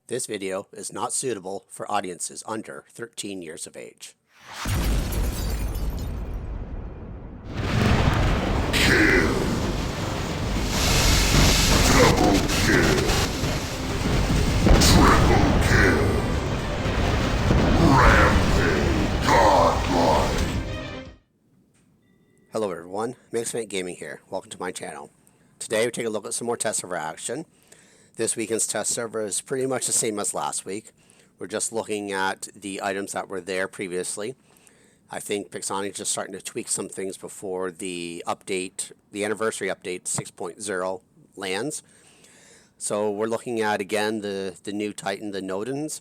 This video is not suitable for audiences under 13 years of age. Kill. Double kill. Triple kill. Rampage. Godlike. Hello everyone, Mixfant Gaming here. Welcome to my channel. Today we take a look at some more test server action. This weekend's test server is pretty much the same as last week. We're just looking at the items that were there previously. I think Pixonic is just starting to tweak some things before the update, the anniversary update 6.0 lands. So we're looking at, again, the new Titan, the Nodens,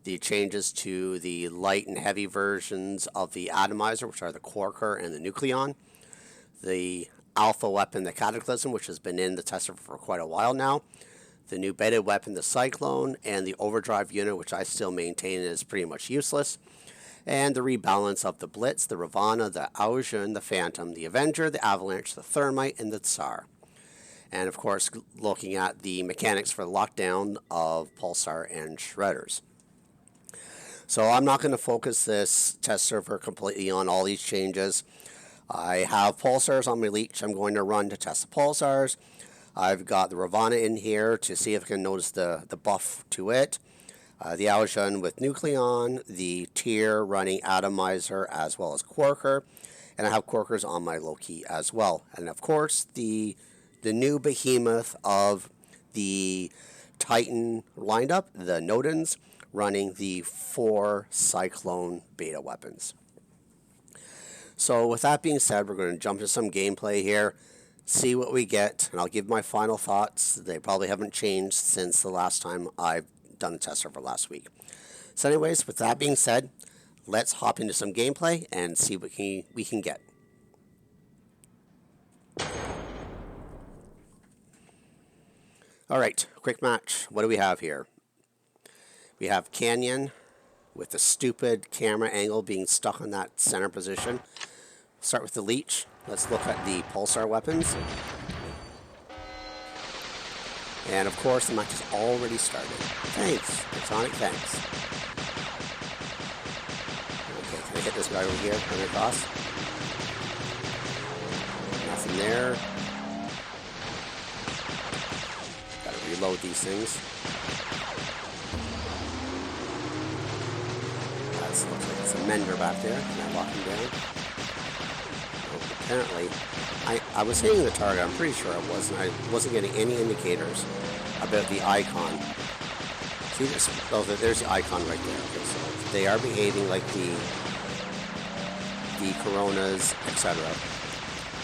the changes to the light and heavy versions of the Atomizer, which are the Quarker and the Nucleon, the Alpha weapon, the Cataclysm, which has been in the test server for quite a while now, the new beta weapon, the Cyclone, and the Overdrive unit, which I still maintain is pretty much useless, and the rebalance of the Blitz, the Ravana, the Aujin, the Phantom, the Avenger, the Avalanche, the Thermite, and the Tsar. And of course, looking at the mechanics for the lockdown of Pulsar and Shredders. So I'm not going to focus this test server completely on all these changes. I have Pulsars on my leech I'm going to run to test the Pulsars. I've got the Ravana in here to see if I can notice the buff to it. The Aujin with Nucleon, the Tier running Atomizer as well as Quarker, and I have Quarkers on my Loki as well. And of course, the new behemoth of the Titan lined up, the Nodens, running the 4 Cyclone Beta Weapons. So with that being said, we're going to jump to some gameplay here, see what we get, and I'll give my final thoughts. They probably haven't changed since the last time I've done a test server last week. So anyways, with that being said, let's hop into some gameplay and see what we can get. Alright, quick match. What do we have here? We have Canyon with the stupid camera angle being stuck on that center position. Start with the leech. Let's look at the Pulsar weapons. And of course, the match has already started. Thanks, Pixonic, thanks. Okay, can I hit this guy over here? Run across. Nothing there. Gotta reload these things. That looks like it's a mender back there. Can I lock him down? Apparently, I was hitting the target, I'm pretty sure I was, and I wasn't getting any indicators about the icon. See this? Oh, there's the icon right there. Okay, so they are behaving like the Coronas, etc.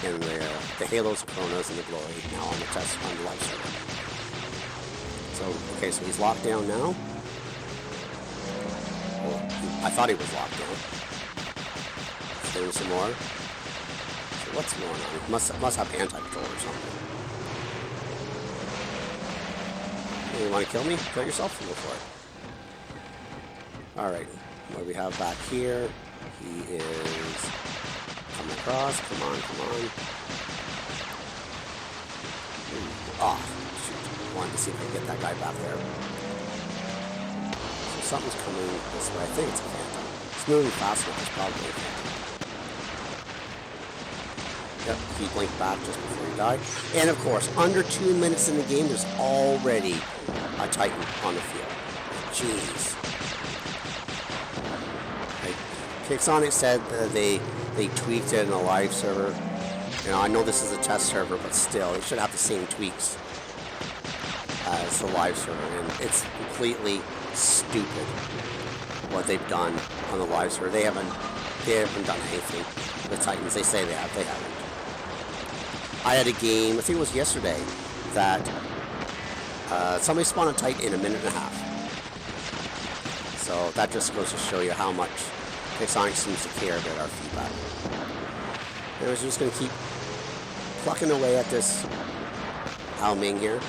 And the Halos, the Coronas, and the Glory now on the test on the live server. So, okay, so he's locked down now. Well, I thought he was locked down. Let's hit him some more. What's going on? It must have anti-patrol or something. Hey, you want to kill me? Kill yourself? Go for it. Alright. What do we have back here? He is coming across. Come on, come on. Ah, shoot. Wanted to see if I can get that guy back there. So something's coming this way. I think it's a Phantom. It's moving fast enough. It's probably a Phantom. Yep, he blinked back just before he died. And of course, under 2 minutes in the game, there's already a Titan on the field. Jeez. Like, Pixonic said that they tweaked it in a live server. You know, I know this is a test server, but still, it should have the same tweaks as the live server. And it's completely stupid what they've done on the live server. They haven't done anything with Titans. They say they have. They haven't. I had a game, I think it was yesterday, that somebody spawned a Titan in a minute and a half. So that just goes to show you how much Pixonic seems to care about our feedback. And we're just going to keep plucking away at this Hao Ming here.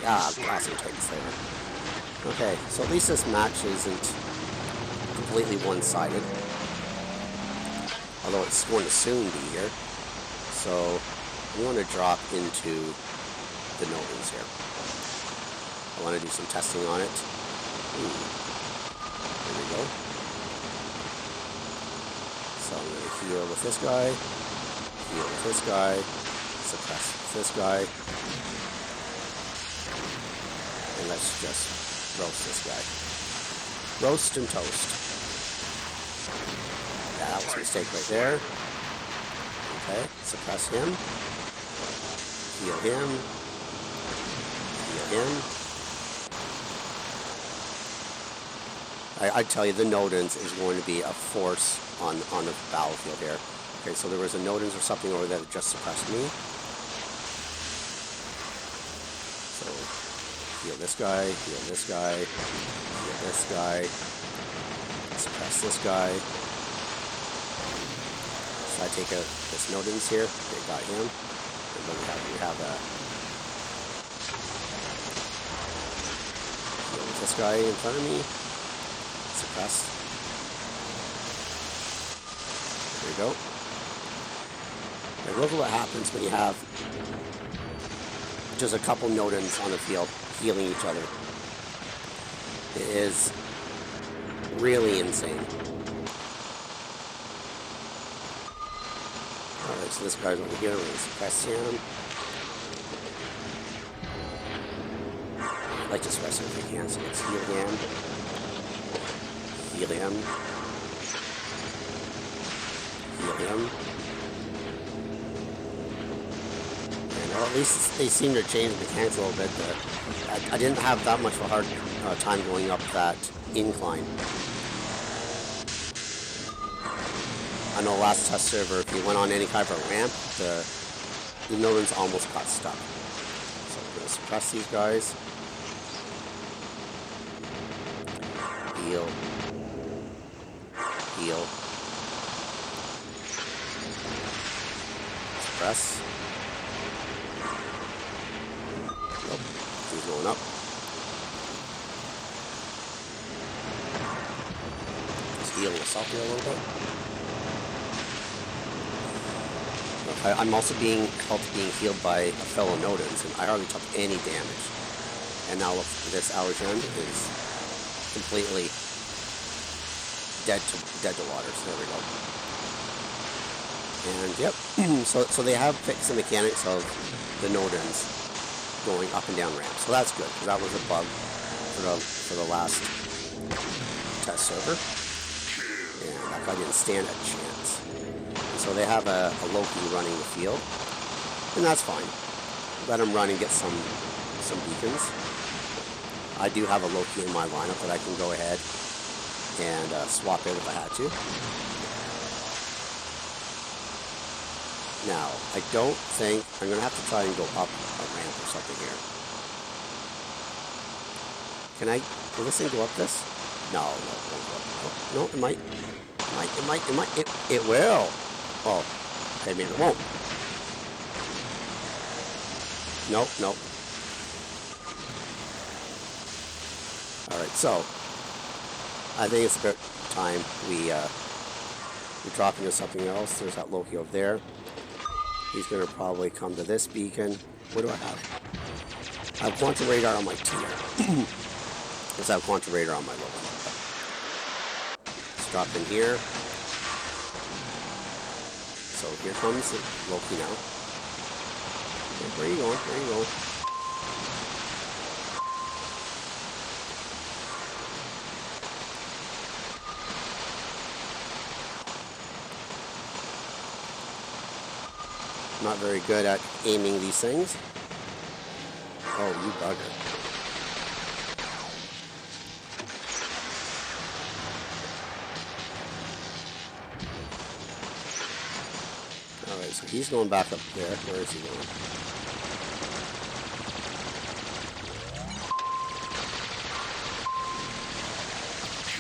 Awesome Titans there. Okay, so at least this match isn't completely one-sided. Although it's going to soon be here. So I'm going to drop into the Nodens here. I want to do some testing on it. Ooh. There we go. So I'm going to heal with this guy, heal with this guy, suppress with this guy, and let's just roast this guy. Roast and toast. Yeah, that was a mistake right there. Okay, suppress him, heal him, heal him. I tell you, the Nodens is going to be a force on the battlefield here. Okay, so there was a Nodens or something over there that just suppressed me. So, heal this guy, heal this guy, heal this guy, suppress this guy. So I take this Nodens here, okay, got him. And then we have a heal with this guy in front of me. Suppress. There you go. Now look at what happens when you have just a couple Nodens on the field healing each other. It is really insane. Alright, so this guy's over here. We're going to suppress him. I'd like to suppress him if we can, so let's heal him. Heal him. Heal him. And well, at least they seem to change the mechanics a little bit. I didn't have that much of a hard time going up that incline. I know last test server, if you went on any kind of a ramp, the Nodens almost got stuck. So we're going to suppress these guys. Heal. Heal. Suppress. Nope. He's going up. Just heal myself here a little bit. Okay, I'm also being healed by a fellow Nodens, and I hardly took any damage. And now look, this Allergen is completely dead to water, so there we go. And yep, so they have fixed the mechanics of the Nodens going up and down ramps, so that's good, because that was a bug for the last test server, and that guy didn't stand a chance. And so they have a Loki running the field, and that's fine. Let him run and get some beacons. I do have a Loki in my lineup that I can go ahead and swap in if I had to. Now, I don't think... I'm going to have to try and go up a ramp or something here. Can I... Will this thing go up this? No, it won't go up. No, it might. It will. Oh, okay, maybe it won't. Nope. Alright, so... I think it's about time we drop into something else. There's that Loki over there. He's going to probably come to this beacon. What do I have? I have Quantum Radar on my tier. Let's have Quantum Radar on my Loki. Let's drop in here. So here comes the Loki now. Okay, where are you going? Where are you going? Not very good at aiming these things. Oh, you bugger. Alright, so he's going back up there. Where is he going?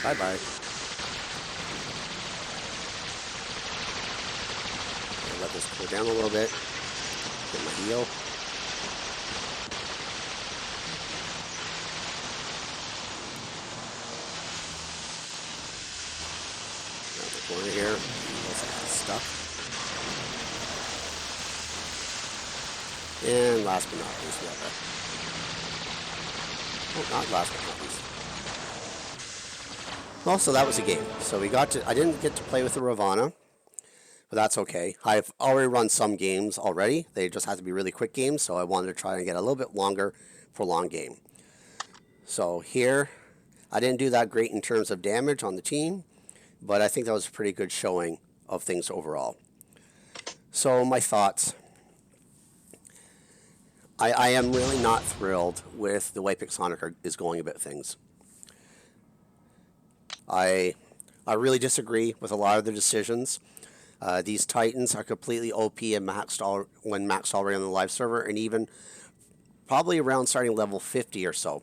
Bye-bye. Let this cool down a little bit. Get my heal. Around the corner here. Looks like it's stuck. And last but not least, we have Oh, not last but not least. Well, so that was a game. So I didn't get to play with the Ravana, but that's okay. I've already run some games already. They just have to be really quick games, so I wanted to try and get a little bit longer, prolonged game. So here, I didn't do that great in terms of damage on the team, but I think that was a pretty good showing of things overall. So my thoughts. I am really not thrilled with the way Pixonic is going about things. I really disagree with a lot of the decisions. These Titans are completely OP and when maxed already on the live server, and even probably around starting level 50 or so.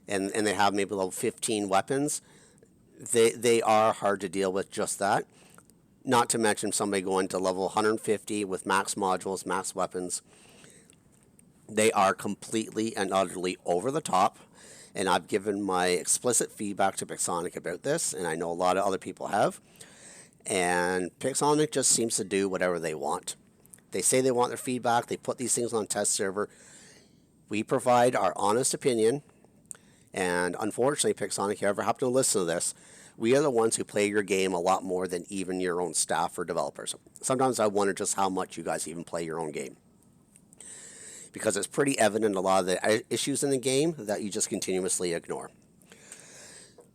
And they have maybe level 15 weapons. They are hard to deal with, just that. Not to mention somebody going to level 150 with max modules, max weapons. They are completely and utterly over the top. And I've given my explicit feedback to Pixonic about this, and I know a lot of other people have. And Pixonic just seems to do whatever they want. They say they want their feedback. They put these things on test server. We provide our honest opinion. And unfortunately, Pixonic, if you ever happen to listen to this, we are the ones who play your game a lot more than even your own staff or developers. Sometimes I wonder just how much you guys even play your own game, because it's pretty evident a lot of the issues in the game that you just continuously ignore.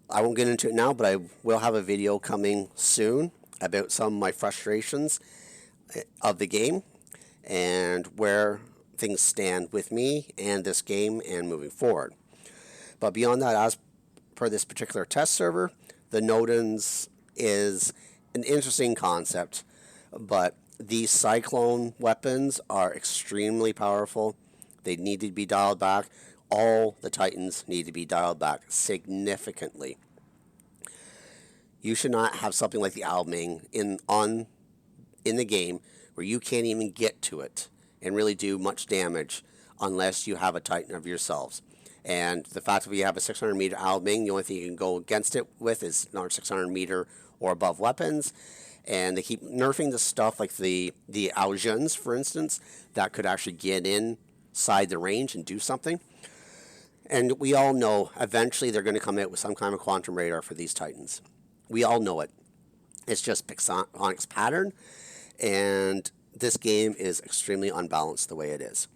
I won't get into it now, but I will have a video coming soon about some of my frustrations of the game and where things stand with me and this game and moving forward. But beyond that, as per this particular test server, the Nodens is an interesting concept, but these Cyclone weapons are extremely powerful. They need to be dialed back. All the Titans need to be dialed back significantly. You should not have something like the Alming in the game where you can't even get to it and really do much damage unless you have a Titan of yourselves. And the fact that we have a 600 meter Alming, the only thing you can go against it with is not 600 meter or above weapons. And they keep nerfing the stuff like the Aljans, for instance, that could actually get inside the range and do something. And we all know eventually they're going to come out with some kind of quantum radar for these Titans. We all know it. It's just Pixonic's pattern, and this game is extremely unbalanced the way it is.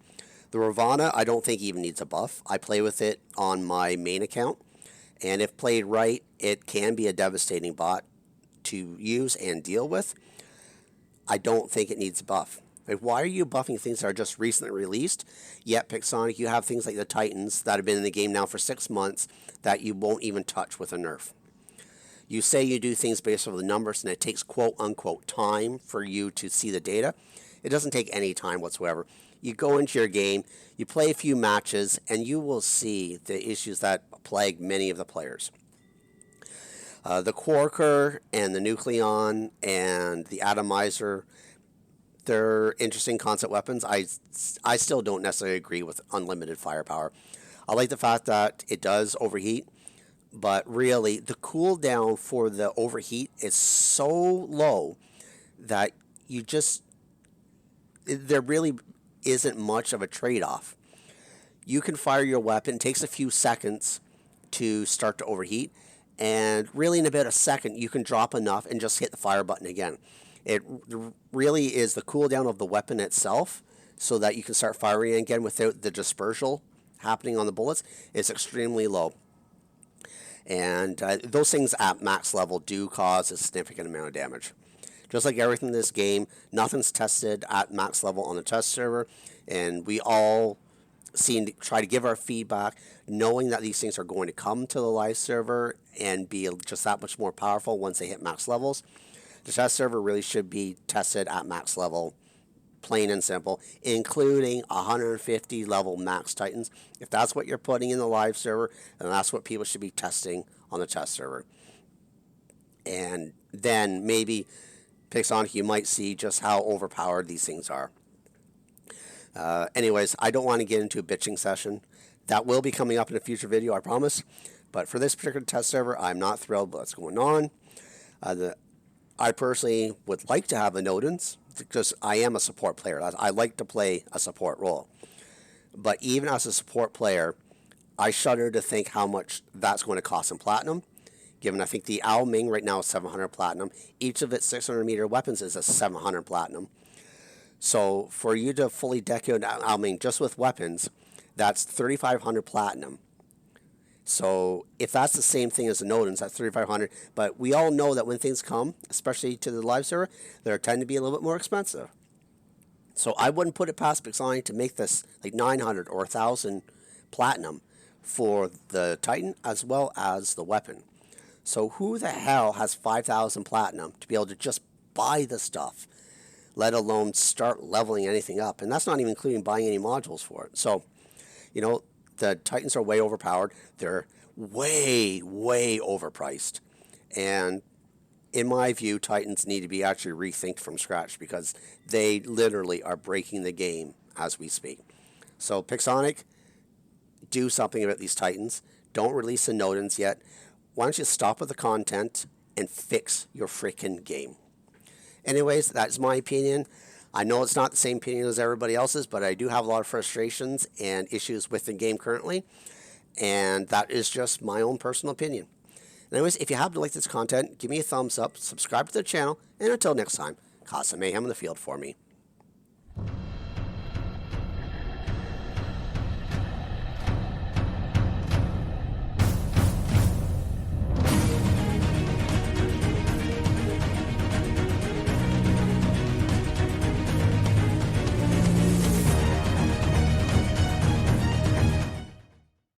The Ravana, I don't think even needs a buff. I play with it on my main account, and if played right, it can be a devastating bot to use and deal with. I don't think it needs a buff. Like, why are you buffing things that are just recently released? Yet, Pixonic, you have things like the Titans that have been in the game now for 6 months that you won't even touch with a nerf. You say you do things based on the numbers, and it takes quote-unquote time for you to see the data. It doesn't take any time whatsoever. You go into your game, you play a few matches, and you will see the issues that plague many of the players. The Quarker and the Nucleon and the Atomizer, they're interesting concept weapons. I still don't necessarily agree with unlimited firepower. I like the fact that it does overheat, but really the cooldown for the overheat is so low that there really isn't much of a trade-off. You can fire your weapon, it takes a few seconds to start to overheat, and really in about a second you can drop enough and just hit the fire button again. It really is the cooldown of the weapon itself so that you can start firing again without the dispersal happening on the bullets. It's extremely low. And those things at max level do cause a significant amount of damage. Just like everything in this game, nothing's tested at max level on the test server, and we all try to give our feedback, knowing that these things are going to come to the live server and be just that much more powerful once they hit max levels. The test server really should be tested at max level, plain and simple, including 150 level max Titans. If that's what you're putting in the live server, then that's what people should be testing on the test server. And then maybe Pixonic, you might see just how overpowered these things are. Anyways, I don't want to get into a bitching session. That will be coming up in a future video, I promise. But for this particular test server, I'm not thrilled with what's going on. I personally would like to have the Nodens, because I am a support player. I like to play a support role. But even as a support player, I shudder to think how much that's going to cost in platinum, given I think the Ao Ming right now is 700 platinum. Each of its 600 meter weapons is a 700 platinum. So for you to fully deck out Ao Ming just with weapons, that's 3,500 platinum. So if that's the same thing as the Nodens, that's 3,500. But we all know that when things come, especially to the live server, they tend to be a little bit more expensive. So I wouldn't put it past Pixonic to make this like 900 or 1,000 platinum for the Titan as well as the weapon. So who the hell has 5,000 platinum to be able to just buy the stuff, let alone start leveling anything up? And that's not even including buying any modules for it. So, you know, the Titans are way overpowered. They're way, way overpriced. And in my view, Titans need to be actually rethinked from scratch because they literally are breaking the game as we speak. So Pixonic, do something about these Titans. Don't release the Nodens yet. Why don't you stop with the content and fix your freaking game? Anyways, that's my opinion. I know it's not the same opinion as everybody else's, but I do have a lot of frustrations and issues with the game currently. And that is just my own personal opinion. Anyways, if you happen to like this content, give me a thumbs up, subscribe to the channel, and until next time, cause some mayhem in the field for me.